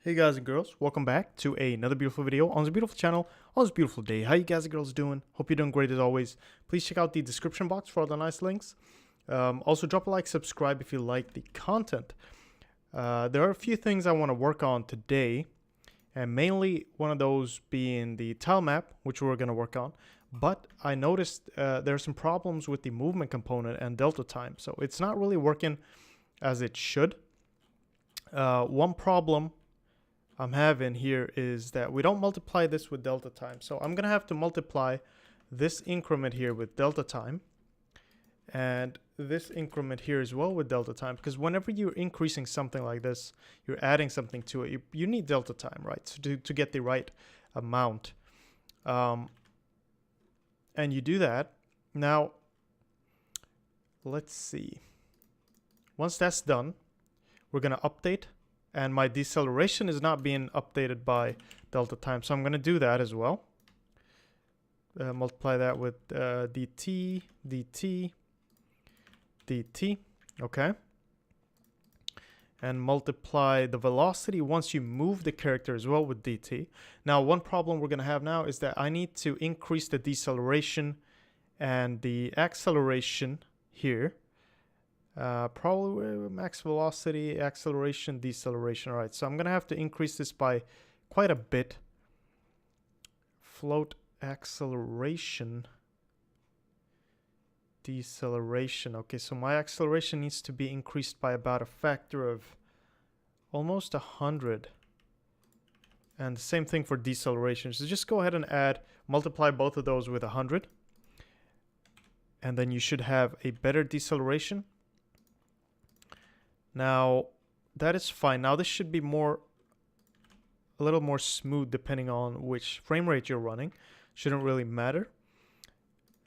Hey guys and girls, welcome back to another beautiful video on this beautiful channel on this beautiful day. How you guys and girls doing? Hope you're doing great as always. Please check out the description box for all the nice links. Also drop a like, subscribe if you like the content. There are a few things I want to work on today, and mainly one of those being the tile map, which we're going to work on. But I noticed there are some problems with the movement component and delta time, so it's not really working as it should. One problem I'm having here is that we don't multiply this with delta time. So I'm going to have to multiply this increment here with delta time and this increment here as well with delta time, because whenever you're increasing something like this, you're adding something to it, you need delta time, right? So to get the right amount. And you do that. Now, let's see. Once that's done, we're going to update. And my deceleration is not being updated by delta time. So I'm going to do that as well. Multiply that with dt, dt, dt. Okay. And multiply the velocity once you move the character as well with dt. Now, one problem we're going to have now is that I need to increase the deceleration and the acceleration here. Probably max velocity, acceleration, deceleration. All right, so I'm gonna have to increase this by quite a bit. Float acceleration, deceleration. Okay, so my acceleration needs to be increased by about a factor of almost 100. And the same thing for deceleration. So just go ahead and multiply both of those with 100. And then you should have a better deceleration. Now, that is fine. Now, this should be a little more smooth depending on which frame rate you're running. Shouldn't really matter.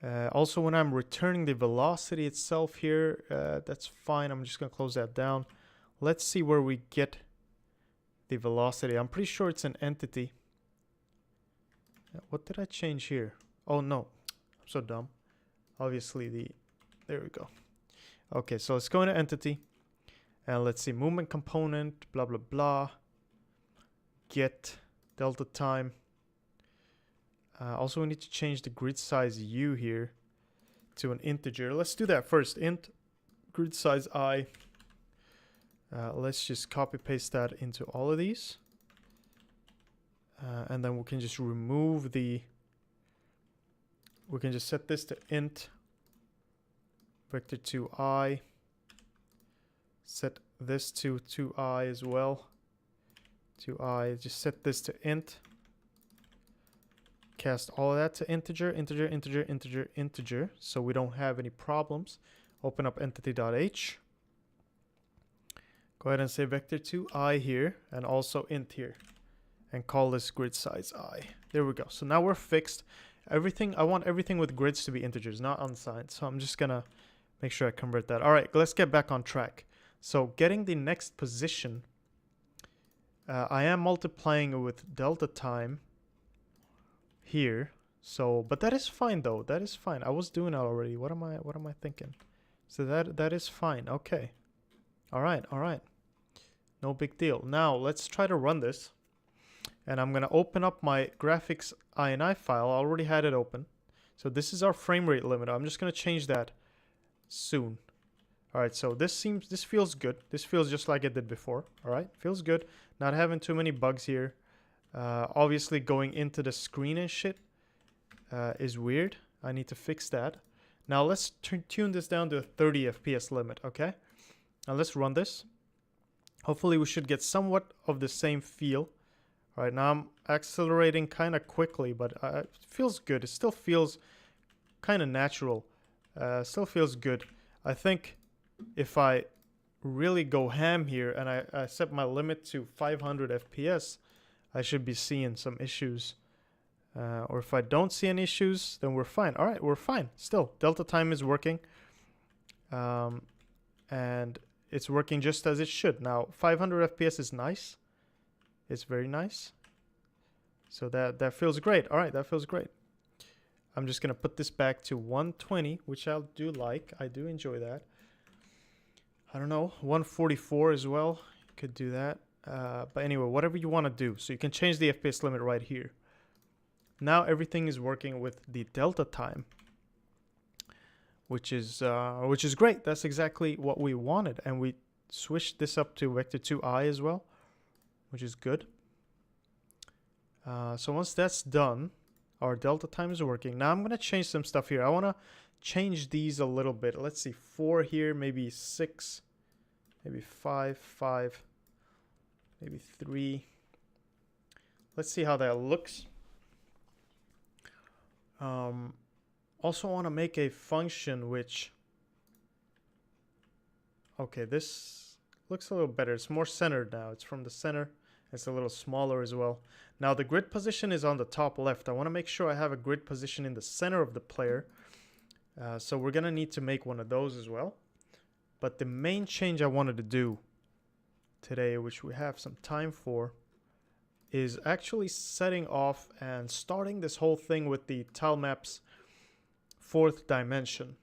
Also, when I'm returning the velocity itself here, that's fine. I'm just going to close that down. Let's see where we get the velocity. I'm pretty sure it's an entity. What did I change here? Oh, no. I'm so dumb. Obviously, there we go. Okay, so let's go into entity. And let's see, movement component, blah, blah, blah. Get delta time. Also, we need to change the grid size U here to an integer. Let's do that first. Int grid size I. Let's just copy paste that into all of these. And then we can just remove we can just set this to int vector 2i. Set this to 2i as well. 2i, just set this to int. Cast all of that to integer, integer, integer, integer, integer, so we don't have any problems. Open up entity.h. Go ahead and say vector 2i here, and also int here. And call this grid size I. There we go. So now we're fixed. I want everything with grids to be integers, not unsigned. So I'm just gonna make sure I convert that. All right, let's get back on track. So getting the next position, I am multiplying with delta time here. So, but that is fine though. That is fine. I was doing that already. What am I thinking? So that is fine. Okay. All right. All right. No big deal. Now let's try to run this. And I'm gonna open up my graphics INI file. I already had it open. So this is our frame rate limiter. I'm just gonna change that soon. All right, so this feels good. This feels just like it did before. All right, feels good. Not having too many bugs here. Obviously, going into the screen and shit is weird. I need to fix that. Now let's tune this down to a 30 FPS limit. Okay, now let's run this. Hopefully, we should get somewhat of the same feel. All right, now I'm accelerating kind of quickly, but it feels good. It still feels kind of natural. Still feels good. I think if I really go ham here and I set my limit to 500 FPS, I should be seeing some issues. Or if I don't see any issues, then we're fine. All right, we're fine. Still, delta time is working. And it's working just as it should. Now, 500 FPS is nice. It's very nice. So that feels great. All right, that feels great. I'm just going to put this back to 120, which I do like. I do enjoy that. I don't know, 144 as well. Could do that. But anyway, whatever you want to do. So you can change the FPS limit right here. Now everything is working with the delta time, which is great. That's exactly what we wanted, and we switched this up to vector 2i as well, which is good. So once that's done, our delta time is working. Now I'm gonna change some stuff here. I want to change these a little bit. Let's see, 4 here, maybe 6, maybe 5, 5, maybe 3. Let's see how that looks. Also want to make a function which, okay, this looks a little better. It's more centered now. It's from the center. It's a little smaller as well. Now the grid position is on the top left. I want to make sure I have a grid position in the center of the player. So we're going to need to make one of those as well. But the main change I wanted to do today, which we have some time for, is actually setting off and starting this whole thing with the tilemap's 4th dimension.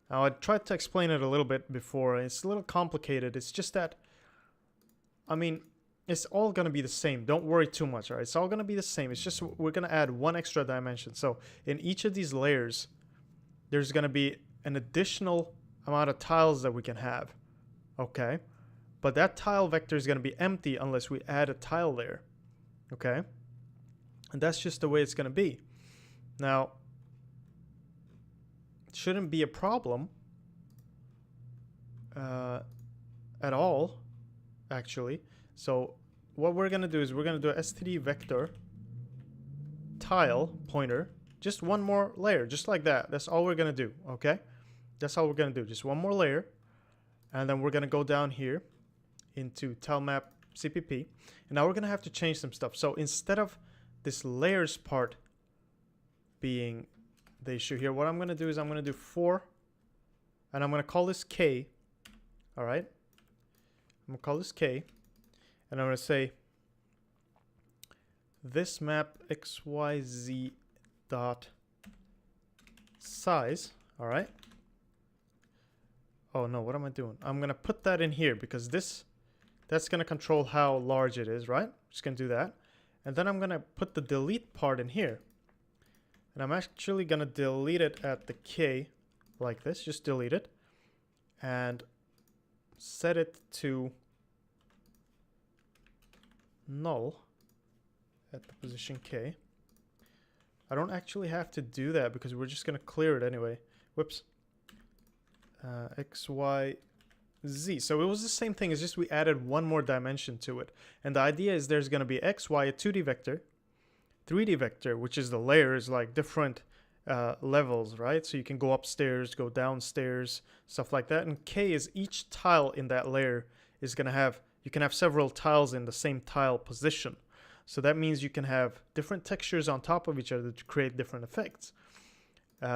Now I tried to explain it a little bit before. It's a little complicated. It's just that, I mean, it's all going to be the same. Don't worry too much, all right? It's all going to be the same. It's just we're going to add one extra dimension. So in each of these layers, there's going to be an additional amount of tiles that we can have, okay? But that tile vector is going to be empty unless we add a tile there, okay? And that's just the way it's going to be. Now, it shouldn't be a problem at all, actually. So what we're going to do is we're going to do a std vector tile pointer, just one more layer, just like that. That's all we're going to do, okay? That's all we're going to do, just one more layer. And then we're going to go down here into tilemap CPP, and now we're going to have to change some stuff. So instead of this layers part being the issue here, what I'm going to do is I'm going to do 4, and I'm going to call this K. All right, I'm going to call this K, and I'm going to say this map xyz dot size. All right. Oh no, what am I doing? I'm going to put that in here because that's going to control how large it is, right? Just going to do that. And then I'm going to put the delete part in here. And I'm actually going to delete it at the K like this. Just delete it. And set it to null at the position K. I don't actually have to do that because we're just going to clear it anyway. Whoops. X, Y, Z. So it was the same thing. It's just we added one more dimension to it. And the idea is there's going to be X, Y, a 2D vector, 3D vector, which is the layers, like different levels, right? So you can go upstairs, go downstairs, stuff like that. And K is each tile in that layer is going to have, you can have several tiles in the same tile position. So that means you can have different textures on top of each other to create different effects.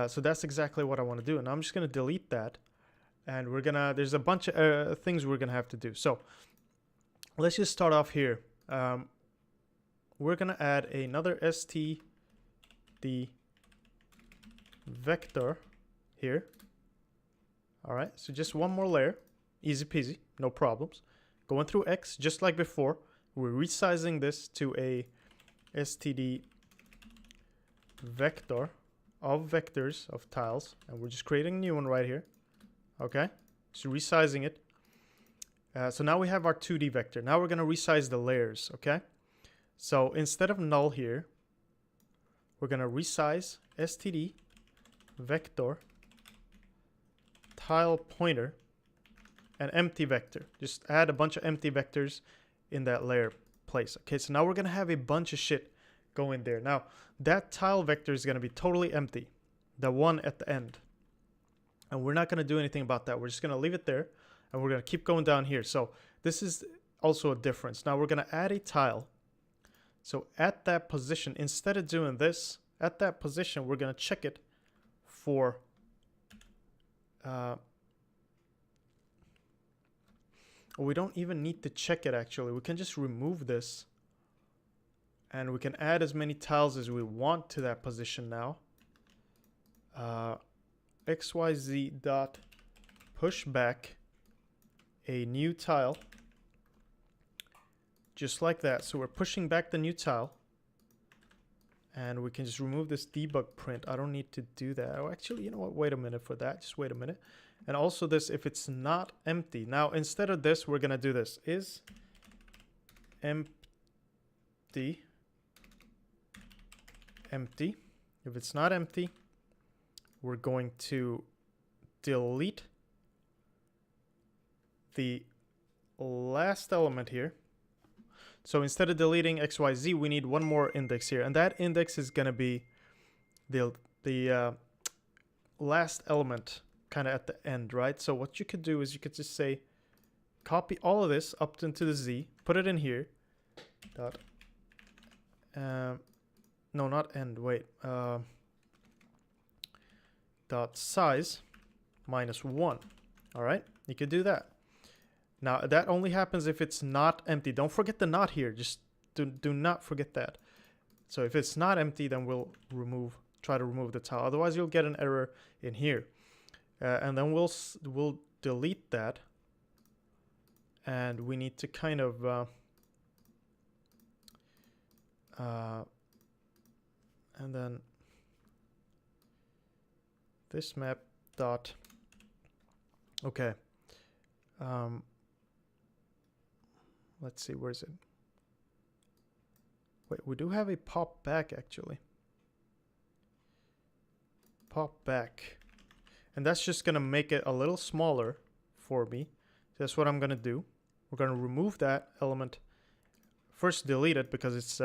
So that's exactly what I want to do. And I'm just going to delete that. And we're going to, there's a bunch of things we're going to have to do. So let's just start off here. We're going to add another std vector here. All right, so just one more layer. Easy peasy, no problems. Going through X, just like before. We're resizing this to a std vector of vectors of tiles. And we're just creating a new one right here. Okay, so resizing it. So now we have our 2D vector. Now we're going to resize the layers, okay? So instead of null here, we're going to resize std vector tile pointer and empty vector. Just add a bunch of empty vectors in that layer place. Okay, so now we're going to have a bunch of shit going there. Now, that tile vector is going to be totally empty, the one at the end. And we're not going to do anything about that. We're just going to leave it there, and we're going to keep going down here. So this is also a difference. Now we're going to add a tile. So at that position, instead of doing this, at that position, we're going to check it for we don't even need to check it, actually. We can just remove this, and we can add as many tiles as we want to that position now. XYZ dot push back a new tile just like that. So we're pushing back the new tile. And we can just remove this debug print. I don't need to do that. Oh, actually, you know what? Wait a minute for that. Just wait a minute. And also this, if it's not empty. Now, instead of this, we're going to do this. Is empty. Empty. If it's not empty, we're going to delete the last element here. So instead of deleting XYZ, we need one more index here. And that index is going to be the last element kind of at the end, right? So what you could do is you could just say, copy all of this up into the Z, put it in here. Dot, no, not end, wait. Dot size -1. All right, you could do that. Now, that only happens if it's not empty. Don't forget the not here. Just do not forget that. So if it's not empty, then we'll try to remove the tile. Otherwise, you'll get an error in here. And then we'll delete that. And we need to kind of... and then this map dot... Okay. Let's see, where is it? Wait, we do have a pop back actually. Pop back. And that's just gonna make it a little smaller for me. That's what I'm gonna do. We're gonna remove that element. First delete it because it's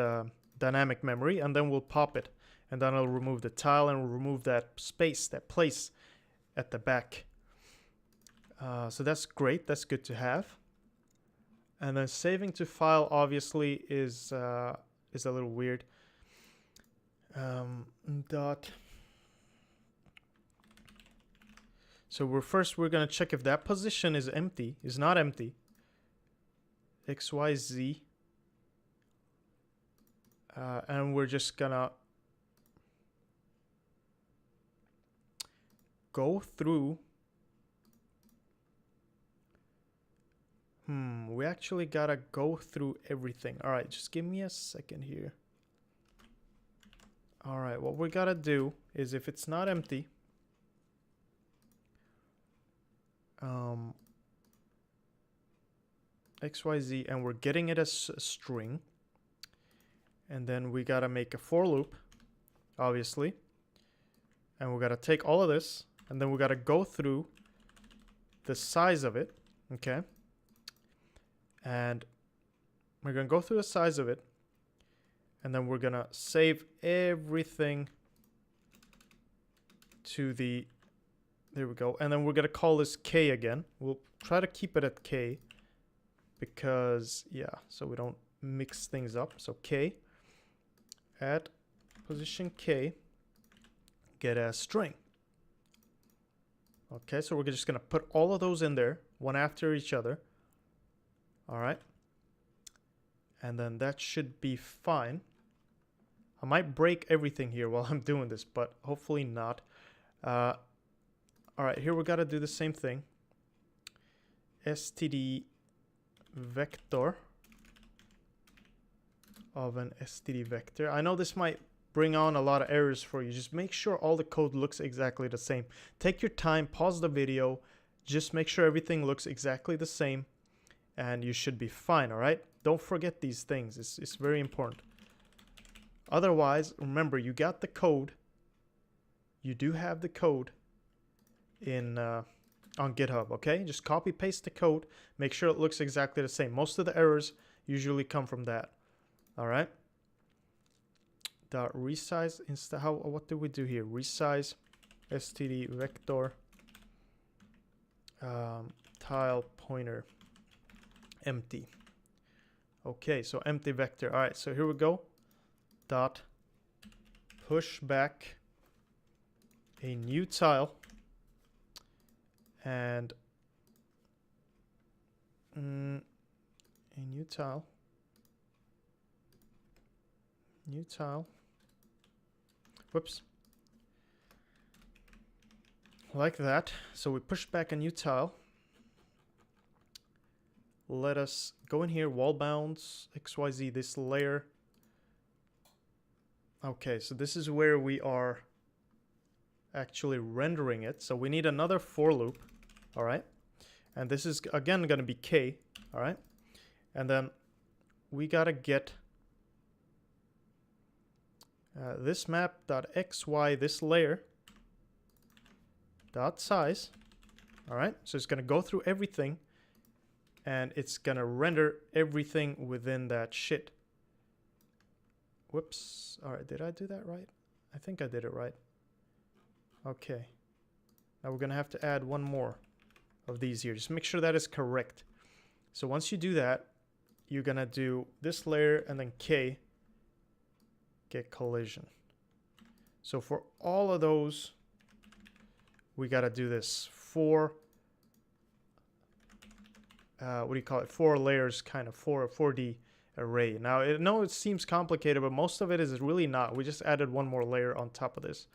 dynamic memory, and then we'll pop it. And then I'll remove the tile and we'll remove that space, that place at the back. So that's great, that's good to have. And then saving to file obviously is a little weird. Dot. So we're gonna check if that position is empty, is not empty. XYZ. And we're just gonna go through. We actually gotta go through everything. All right, just give me a second here. All right, what we gotta do is if it's not empty, XYZ, and we're getting it as a string. And then we gotta make a for loop, obviously. And we gotta take all of this, and then we gotta go through the size of it, okay? And we're gonna go through the size of it, and then we're gonna save everything to the, there we go. And then we're gonna call this K again. We'll try to keep it at K because, yeah, so we don't mix things up. So K, at position K, get a string. Okay, so we're just gonna put all of those in there, one after each other. All right, and then that should be fine. I might break everything here while I'm doing this, but hopefully not. All right, here we gotta do the same thing. std vector of an std vector. I know this might bring on a lot of errors for you. Just make sure all the code looks exactly the same. Take your time, pause the video, just make sure everything looks exactly the same, and you should be fine. All right, don't forget these things. It's very important. Otherwise, remember, you got the code. You do have the code in on GitHub, okay? Just copy paste the code, make sure it looks exactly the same. Most of the errors usually come from that. All right, dot resize instead. What do we do here? Resize std vector tile pointer empty. Okay, so empty vector. All right, so here we go. Dot push back a new tile, and a new tile. Whoops. Like that. So we push back a new tile. let us go in here, wall bounds, XYZ, this layer. Okay, so this is where we are actually rendering it. So we need another for loop, all right? And this is, again, going to be K, all right? And then we got to get this map.xy, this layer, dot size, all right? So it's going to go through everything, and it's going to render everything within that shit. Whoops. All right, did I do that right? I think I did it right. Okay. Now we're going to have to add one more of these here. Just make sure that is correct. So once you do that, you're going to do this layer and then K, get collision. So for all of those, we got to do this for, what do you call it? 4 layers, kind of 4D array. Now, I know it seems complicated, but most of it is really not. We just added one more layer on top of this.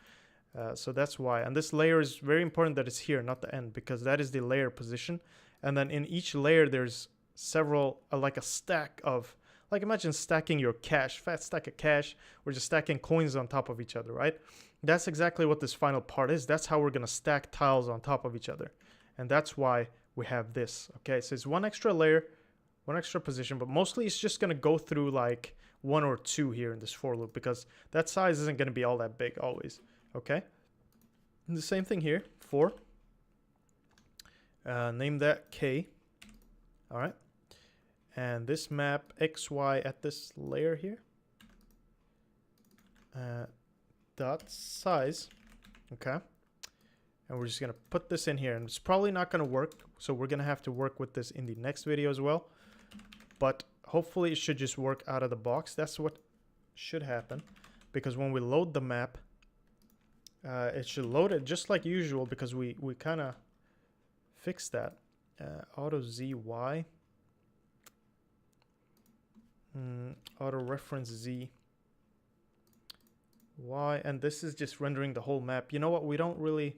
So that's why. And this layer is very important that it's here, not the end, because that is the layer position. And then in each layer, there's several, like a stack of, like imagine stacking your cash, fat stack of cash. We're just stacking coins on top of each other, right? That's exactly what this final part is. That's how we're going to stack tiles on top of each other. And that's why we have this. Okay, so it's one extra layer, one extra position, but mostly it's just going to go through like 1 or 2 here in this for loop, because that size isn't going to be all that big always. Okay, and the same thing here, 4. Name that K. All right, and this map XY at this layer here, dot size. Okay, and we're just going to put this in here, and it's probably not going to work, so we're going to have to work with this in the next video as well. But hopefully it should just work out of the box. That's what should happen, because when we load the map, it should load it just like usual, because we kind of fixed that. Auto ZY, auto reference Z Y, and this is just rendering the whole map. You know what? We don't really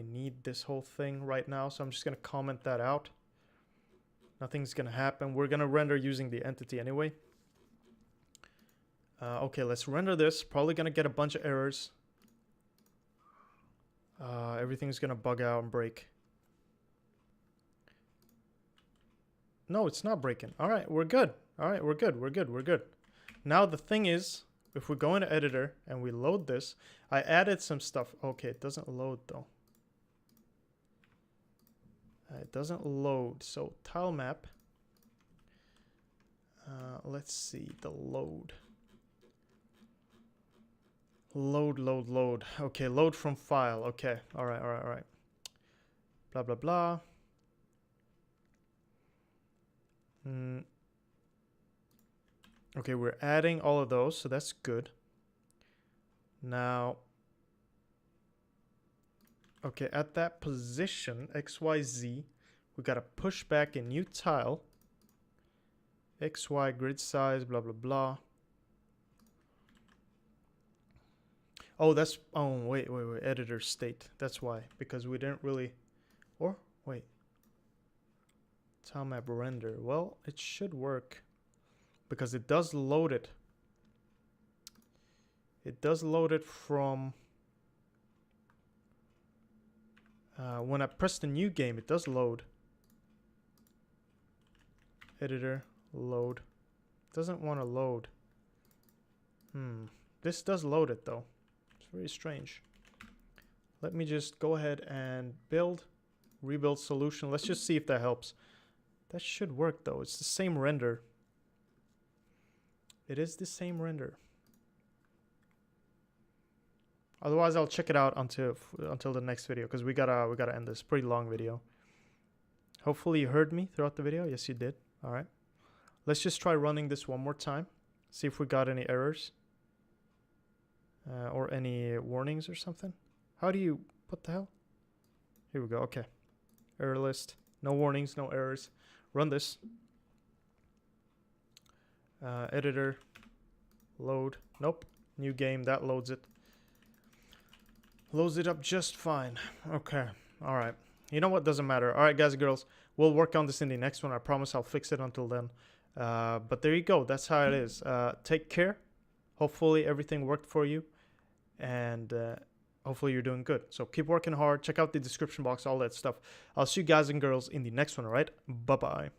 need this whole thing right now, so I'm just gonna comment that out. Nothing's gonna happen. We're gonna render using the entity anyway. Okay, let's render this. Probably gonna get a bunch of errors. Everything's gonna bug out and break. No, it's not breaking. All right, we're good. All right, we're good. We're good. We're good. Now the thing is, if we go into editor and we load this, I added some stuff. Okay, it doesn't load though. It doesn't load. So tilemap. Let's see the load. Load. Okay, load from file. Okay. All right. Blah, blah, blah. Okay, we're adding all of those, so that's good. Now, okay, at that position, XYZ, we got to push back a new tile. XY grid size, blah, blah, blah. Oh, that's, oh, wait, editor state. That's why, because we didn't really, or, wait. Tilemap render. Well, it should work, because it does load it. It does load it from, when I press the new game, it does load. Editor, load. Doesn't want to load. This does load it though. It's very strange. Let me just go ahead and build, rebuild solution. Let's just see if that helps. That should work though. It's the same render. It is the same render. Otherwise, I'll check it out until the next video, because we gotta end this pretty long video. Hopefully you heard me throughout the video. Yes, you did. All right. Let's just try running this one more time. See if we got any errors or any warnings or something. How do you? What the hell? Here we go. Okay. Error list. No warnings. No errors. Run this. Editor. Load. Nope. New game. That loads it. Loads it up just fine. Okay. All right. You know what? Doesn't matter. All right, guys and girls. We'll work on this in the next one. I promise I'll fix it until then. But there you go. That's how it is. Take care. Hopefully everything worked for you. And hopefully you're doing good. So keep working hard. Check out the description box, all that stuff. I'll see you guys and girls in the next one, all right? Bye-bye.